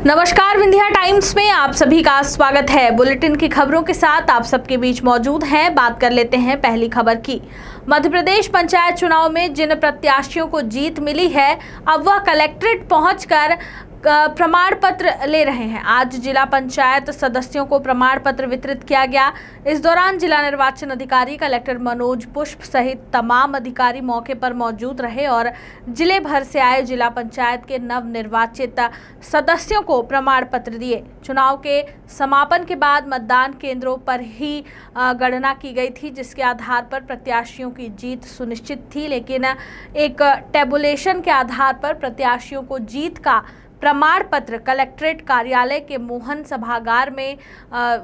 नमस्कार, विंध्या टाइम्स में आप सभी का स्वागत है। बुलेटिन की खबरों के साथ आप सबके बीच मौजूद हैं। बात कर लेते हैं पहली खबर की। मध्य प्रदेश पंचायत चुनाव में जिन प्रत्याशियों को जीत मिली है, अब वह कलेक्ट्रेट पहुंचकर प्रमाण पत्र ले रहे हैं। आज जिला पंचायत सदस्यों को प्रमाण पत्र वितरित किया गया। इस दौरान जिला निर्वाचन अधिकारी कलेक्टर मनोज पुष्प सहित तमाम अधिकारी मौके पर मौजूद रहे और जिले भर से आए जिला पंचायत के नव निर्वाचित सदस्यों को प्रमाण पत्र दिए। चुनाव के समापन के बाद मतदान केंद्रों पर ही गणना की गई थी, जिसके आधार पर प्रत्याशियों की जीत सुनिश्चित थी। लेकिन एक टेबुलेशन के आधार पर प्रत्याशियों को जीत का प्रमाण पत्र कलेक्ट्रेट कार्यालय के मोहन सभागार में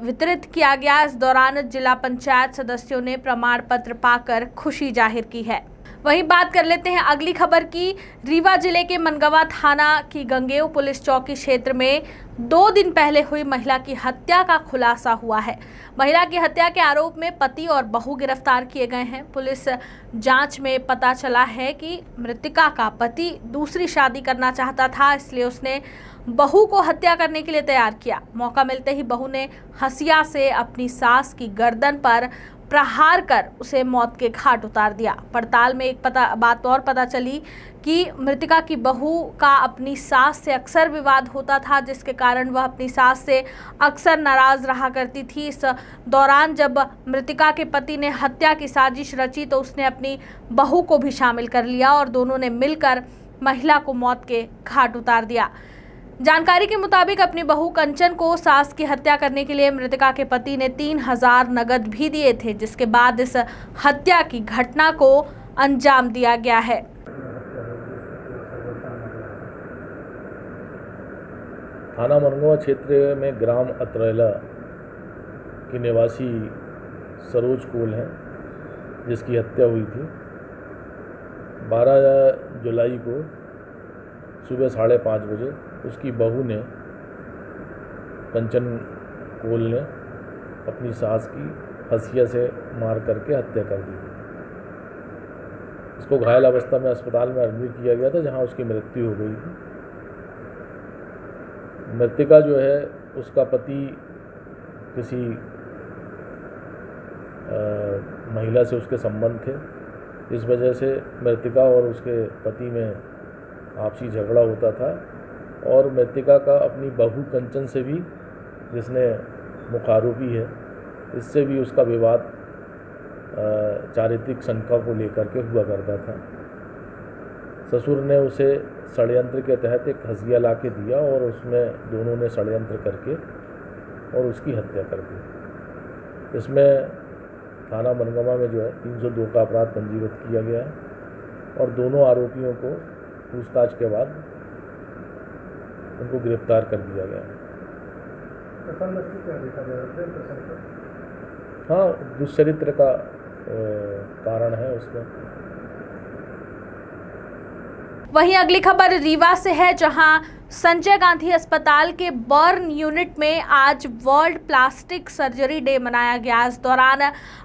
वितरित किया गया। इस दौरान जिला पंचायत सदस्यों ने प्रमाण पत्र पाकर खुशी जाहिर की है। वहीं बात कर लेते हैं अगली खबर की। रीवा जिले के मनगवा थाना की गंगेव पुलिस चौकी क्षेत्र में 2 दिन पहले हुई महिला की हत्या का खुलासा हुआ है। महिला की हत्या के आरोप में पति और बहू गिरफ्तार किए गए हैं। पुलिस जांच में पता चला है कि मृतका का पति दूसरी शादी करना चाहता था, इसलिए उसने बहू को हत्या करने के लिए तैयार किया। मौका मिलते ही बहू ने हंसिया से अपनी सास की गर्दन पर प्रहार कर उसे मौत के घाट उतार दिया। पड़ताल में एक बात और पता चली कि मृतका की बहू का अपनी सास से अक्सर विवाद होता था, जिसके कारण वह अपनी सास से अक्सर नाराज रहा करती थी। इस दौरान जब मृतका के पति ने हत्या की साजिश रची तो उसने अपनी बहू को भी शामिल कर लिया और दोनों ने मिलकर महिला को मौत के घाट उतार दिया। जानकारी के मुताबिक अपनी बहू कंचन को सास की हत्या करने के लिए मृतका के पति ने 3000 नगद भी दिए थे, जिसके बाद इस हत्या की घटना को अंजाम दिया गया है। थाना मनगवा क्षेत्र में ग्राम अतरेला की निवासी सरोज कोल है, जिसकी हत्या हुई थी। 12 जुलाई को सुबह 5:30 बजे उसकी बहू ने, कंचन कोल ने, अपनी सास की हंसिया से मार करके हत्या कर दी। उसको घायल अवस्था में अस्पताल में एडमिट किया गया था, जहां उसकी मृत्यु हो गई थी। मृतका जो है, उसका पति किसी महिला से उसके संबंध थे। इस वजह से मृतका और उसके पति में आपसी झगड़ा होता था और मृतका का अपनी बहू कंचन से भी, जिसने मुख्य आरोपी है, इससे भी उसका विवाद चारित्रिक शंका को लेकर के हुआ करता था। ससुर ने उसे षड्यंत्र के तहत एक हंसिया ला के दिया और उसमें दोनों ने षड्यंत्र करके और उसकी हत्या कर दी। इसमें थाना मनगवा में जो है 302 का अपराध पंजीबद्ध किया गया है और दोनों आरोपियों को पूछताछ के बाद उनको गिरफ्तार कर दिया गया है। हाँ, दुष्चरित्र का कारण है उसमें। वहीं अगली खबर रीवा से है, जहां संजय गांधी अस्पताल के बर्न यूनिट में आज वर्ल्ड प्लास्टिक सर्जरी डे मनाया गया। इस दौरान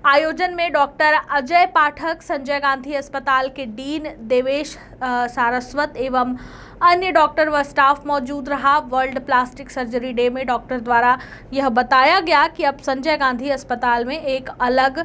आयोजन में डॉक्टर अजय पाठक, संजय गांधी अस्पताल के डीन देवेश सारस्वत एवं अन्य डॉक्टर व स्टाफ मौजूद रहा। वर्ल्ड प्लास्टिक सर्जरी डे में डॉक्टर द्वारा यह बताया गया कि अब संजय गांधी अस्पताल में एक अलग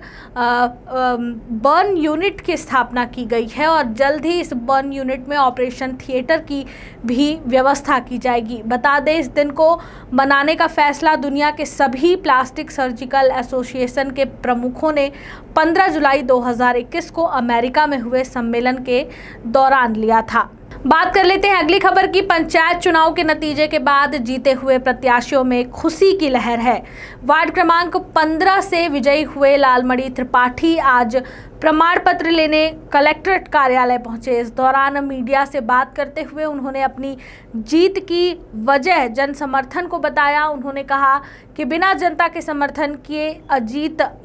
बर्न यूनिट की स्थापना की गई है और जल्द ही इस बर्न यूनिट में ऑपरेशन थिएटर की भी व्यवस्था की जाएगी। बता दें, इस दिन को मनाने का फैसला दुनिया के सभी प्लास्टिक सर्जिकल एसोसिएशन के प्रमुखों ने 15 जुलाई 2021 को अमेरिका में हुए सम्मेलन के दौरान लिया था। बात कर लेते हैं अगली खबर की। पंचायत चुनाव के नतीजे के बाद जीते हुए प्रत्याशियों में खुशी की लहर है। वार्ड क्रमांक 15 से विजयी हुए लालमणि त्रिपाठी आज प्रमाण पत्र लेने कलेक्ट्रेट कार्यालय पहुंचे। इस दौरान मीडिया से बात करते हुए उन्होंने अपनी जीत की वजह जन समर्थन को बताया। उन्होंने कहा कि बिना जनता के समर्थन किए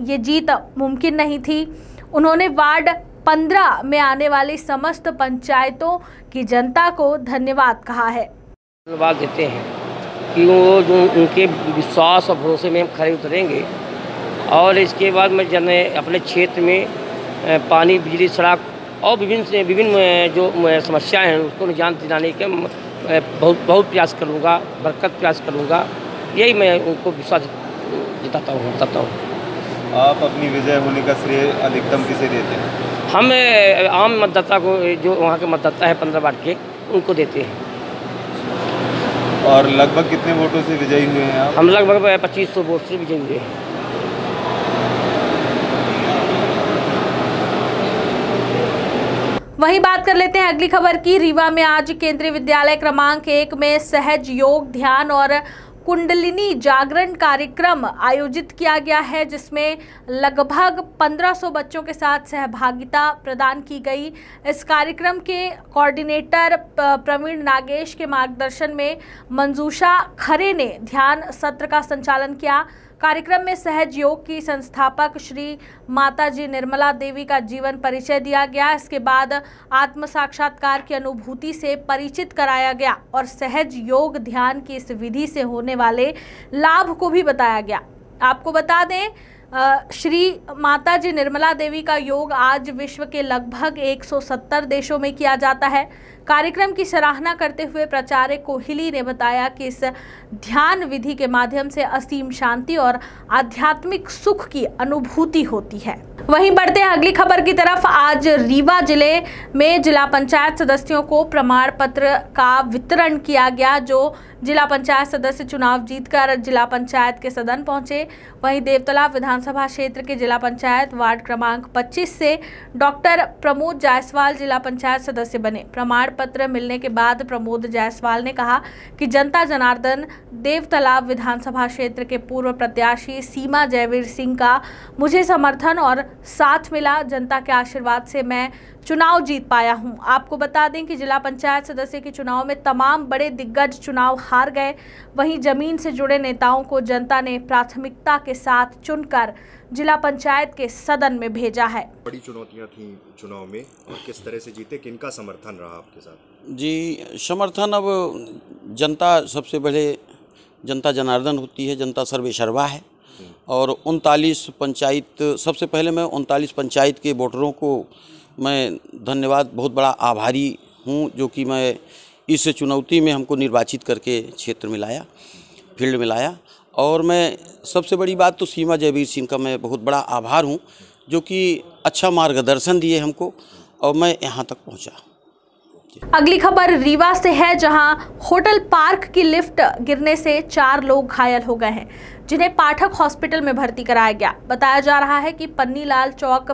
ये जीत मुमकिन नहीं थी। उन्होंने वार्ड 15 में आने वाली समस्त पंचायतों की जनता को धन्यवाद कहा है। धन्यवाद देते हैं कि वो जो उनके विश्वास और भरोसे में हम खड़े उतरेंगे और इसके बाद मैं अपने क्षेत्र में पानी, बिजली, सड़क और विभिन्न जो समस्याएं हैं उसको निजात दिलाने के बहुत प्रयास करूँगा, बरकत प्रयास करूँगा, यही मैं उनको विश्वास जताता हूँ। आप अपनी विजय होने का श्रेय अधिकतम किसे देते हैं? हम आम मतदाता को, जो वहाँ के मतदाता है 15 वार्ड के, उनको देते हैं। और लगभग कितने वोटों से विजयी हुए हैं आप? हम लगभग 2500 वोट से विजयी हुए हैं। वहीं बात कर लेते हैं अगली खबर की। रीवा में आज केंद्रीय विद्यालय क्रमांक 1 में सहज योग, ध्यान और कुंडलिनी जागरण कार्यक्रम आयोजित किया गया है, जिसमें लगभग 1500 बच्चों के साथ सहभागिता प्रदान की गई। इस कार्यक्रम के कोऑर्डिनेटर प्रवीण नागेश के मार्गदर्शन में मंजूषा खरे ने ध्यान सत्र का संचालन किया। कार्यक्रम में सहज योग की संस्थापक श्री माताजी निर्मला देवी का जीवन परिचय दिया गया। इसके बाद आत्म साक्षात्कार की अनुभूति से परिचित कराया गया और सहज योग ध्यान की इस विधि से होने वाले लाभ को भी बताया गया। आपको बता दें, श्री माताजी निर्मला देवी का योग आज विश्व के लगभग 170 देशों में किया जाता है। कार्यक्रम की सराहना करते हुए प्राचार्य कोहिली ने बताया कि इस ध्यान विधि के माध्यम से असीम शांति और आध्यात्मिक सुख की अनुभूति होती है। वहीं बढ़ते हैं अगली खबर की तरफ। आज रीवा जिले में जिला पंचायत सदस्यों को प्रमाण पत्र का वितरण किया गया, जो जिला पंचायत सदस्य चुनाव जीतकर जिला पंचायत के सदन पहुंचे। वहीं देवतालाब विधानसभा क्षेत्र के जिला पंचायत वार्ड क्रमांक 25 से डॉक्टर प्रमोद जायसवाल जिला पंचायत सदस्य बने। प्रमाण पत्र मिलने के बाद प्रमोद जायसवाल ने कहा कि जनता जनार्दन देवतालाब विधानसभा क्षेत्र के पूर्व प्रत्याशी सीमा जयवीर सिंह का मुझे समर्थन और साथ मिला। जनता के आशीर्वाद से मैं चुनाव जीत पाया हूं। आपको बता दें कि जिला पंचायत सदस्य के चुनाव में तमाम बड़े दिग्गज चुनाव हार गए। वहीं जमीन से जुड़े नेताओं को जनता ने प्राथमिकता के साथ चुनकर जिला पंचायत के सदन में भेजा है। बड़ी चुनौतियां थी चुनाव में और किस तरह से जीते, किनका समर्थन रहा आपके साथ? जी, समर्थन अब जनता सबसे बड़े जनता जनार्दन होती है, जनता सर्वे सर्वा है। और 39 पंचायत, सबसे पहले मैं 39 पंचायत के वोटरों को मैं धन्यवाद, बहुत बड़ा आभारी हूँ, जो कि मैं इस चुनौती में हमको निर्वाचित करके क्षेत्र में लाया, फील्ड में लाया। और मैं सबसे बड़ी बात तो सीमा जयवीर सिंह का मैं बहुत बड़ा आभार हूँ, जो कि अच्छा मार्गदर्शन दिए हमको और मैं यहाँ तक पहुँचा। अगली खबर रीवा से है, जहां होटल पार्क की लिफ्ट गिरने से 4 लोग घायल हो गए हैं, जिन्हें पाठक हॉस्पिटल में भर्ती कराया गया। बताया जा रहा है कि पन्नीलाल चौक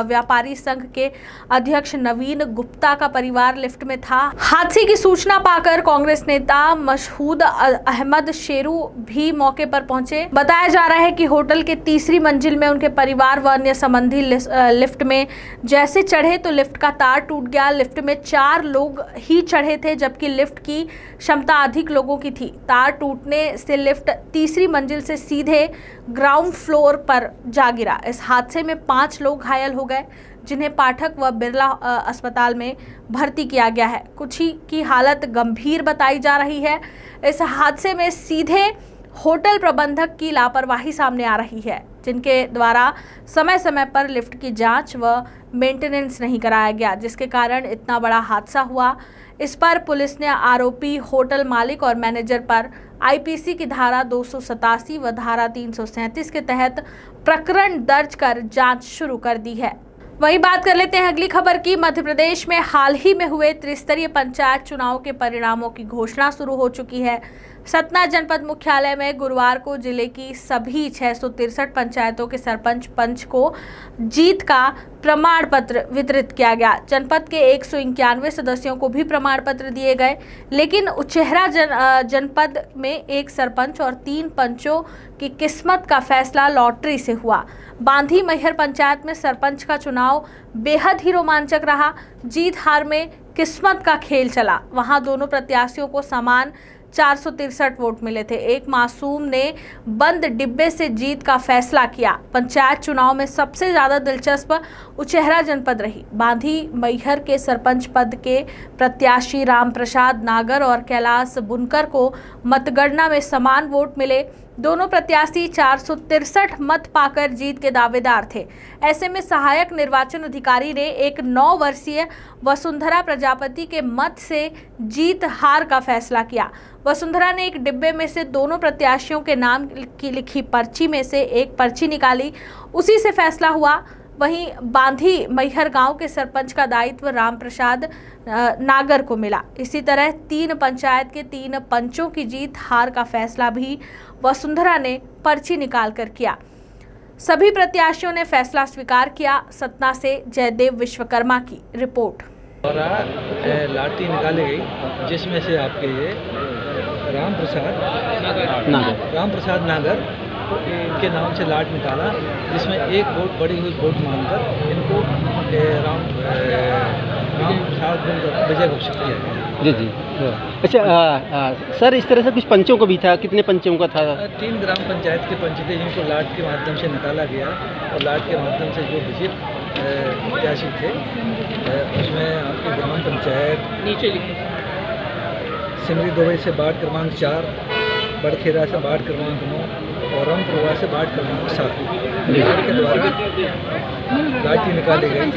व्यापारी संघ के अध्यक्ष नवीन गुप्ता का परिवार लिफ्ट में था। हादसे की सूचना पाकर कांग्रेस नेता मशहूद अहमद शेरू भी मौके पर पहुंचे। बताया जा रहा है कि होटल के 3री मंजिल में उनके परिवार व अन्य संबंधी लिफ्ट में जैसे चढ़े तो लिफ्ट का तार टूट गया। लिफ्ट में 4 लोग ही चढ़े थे, जबकि लिफ्ट की क्षमता अधिक लोगों की थी। तार टूटने से लिफ्ट 3री मंजिल से सीधे ग्राउंड फ्लोर पर जा गिरा। इस हादसे में 5 लोग घायल हो गए, जिन्हें पाठक व बिरला अस्पताल में भर्ती किया गया है। कुछ ही की हालत गंभीर बताई जा रही है। इस हादसे में सीधे होटल प्रबंधक की लापरवाही सामने आ रही है, जिनके द्वारा समय समय पर लिफ्ट की जांच व मेंटेनेंस नहीं कराया गया, जिसके कारण इतना बड़ा हादसा हुआ। इस पर पुलिस ने आरोपी होटल मालिक और मैनेजर पर आईपीसी की धारा 287 व धारा 337 के तहत प्रकरण दर्ज कर जांच शुरू कर दी है। वहीं बात कर लेते हैं अगली खबर की। मध्य प्रदेश में हाल ही में हुए त्रिस्तरीय पंचायत चुनाव के परिणामों की घोषणा शुरू हो चुकी है। सतना जनपद मुख्यालय में गुरुवार को जिले की सभी 663 पंचायतों के सरपंच पंच को जीत का प्रमाण पत्र वितरित किया गया। जनपद के 191 सदस्यों को भी प्रमाण पत्र दिए गए, लेकिन उचेहरा जनपद में 1 सरपंच और 3 पंचों की किस्मत का फैसला लॉटरी से हुआ। बांधी मैहर पंचायत में सरपंच का चुनाव बेहद ही रोमांचक रहा। जीत हार में किस्मत का खेल चला। वहां दोनों प्रत्याशियों को समान 463 वोट मिले थे। एक मासूम ने बंद डिब्बे से जीत का फैसला किया। पंचायत चुनाव में सबसे ज्यादा दिलचस्प उचेहरा जनपद रही। बांधी मैहर के सरपंच पद के प्रत्याशी राम प्रसाद नागर और कैलाश बुनकर को मतगणना में समान वोट मिले, दोनों प्रत्याशी 463 मत पाकर जीत के दावेदार थे। ऐसे में सहायक निर्वाचन अधिकारी ने एक 9 वर्षीय वसुंधरा प्रजापति के मत से जीत हार का फैसला किया। वसुंधरा ने एक डिब्बे में से दोनों प्रत्याशियों के नाम की लिखी पर्ची में से एक पर्ची निकाली, उसी से फैसला हुआ। वहीं बांधी मैहर गांव के सरपंच का दायित्व रामप्रसाद नागर को मिला। इसी तरह 3 पंचायत के 3 पंचों की जीत हार का फैसला भी वसुंधरा ने पर्ची निकाल कर किया। सभी प्रत्याशियों ने फैसला स्वीकार किया। सतना से जयदेव विश्वकर्मा की रिपोर्ट। लाठी निकाली गई जिसमें से आपके ये रामप्रसाद नागर इनके नाम से लाट निकाला, जिसमें एक वोट बढ़ी हुई वोट मानकर इनको राम प्रसाद विजय घोषित किया गया। जी। अच्छा सर, इस तरह से कुछ पंचों को भी था, कितने पंचों का था? 3 ग्राम पंचायत के पंच थे जिनको लाट के माध्यम से निकाला गया और लाट के माध्यम से जो विजित प्रत्याशी थे उसमें आपकी ग्राम पंचायत नीचे लिखी सिमरी दुबई से वार्ड क्रमांक 4, बड़खेरा से वार्ड क्रमांक 9 और रामपुरवा से वार्ड क्रमांक 7 के द्वारा लाठी निकाली गई।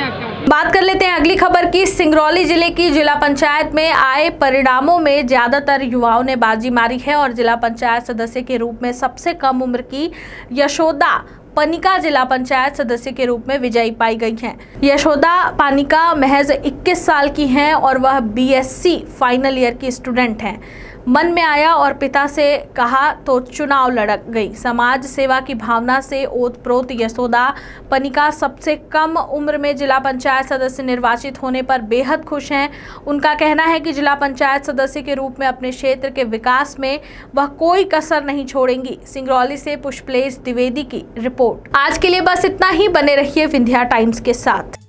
बात कर लेते हैं अगली खबर की। सिंगरौली जिले की जिला पंचायत में आए परिणामों में ज्यादातर युवाओं ने बाजी मारी है और जिला पंचायत सदस्य के रूप में सबसे कम उम्र की यशोदा पनिका जिला पंचायत सदस्य के रूप में विजयी पाई गई हैं। यशोदा पानिका महज 21 साल की हैं और वह बीएससी फाइनल ईयर की स्टूडेंट हैं। मन में आया और पिता से कहा तो चुनाव लड़क गई। समाज सेवा की भावना से ओतप्रोत यशोदा पनिका सबसे कम उम्र में जिला पंचायत सदस्य निर्वाचित होने पर बेहद खुश हैं। उनका कहना है कि जिला पंचायत सदस्य के रूप में अपने क्षेत्र के विकास में वह कोई कसर नहीं छोड़ेंगी। सिंगरौली से पुष्पलेश द्विवेदी की रिपोर्ट। आज के लिए बस इतना ही। बने रहिए विंध्या टाइम्स के साथ।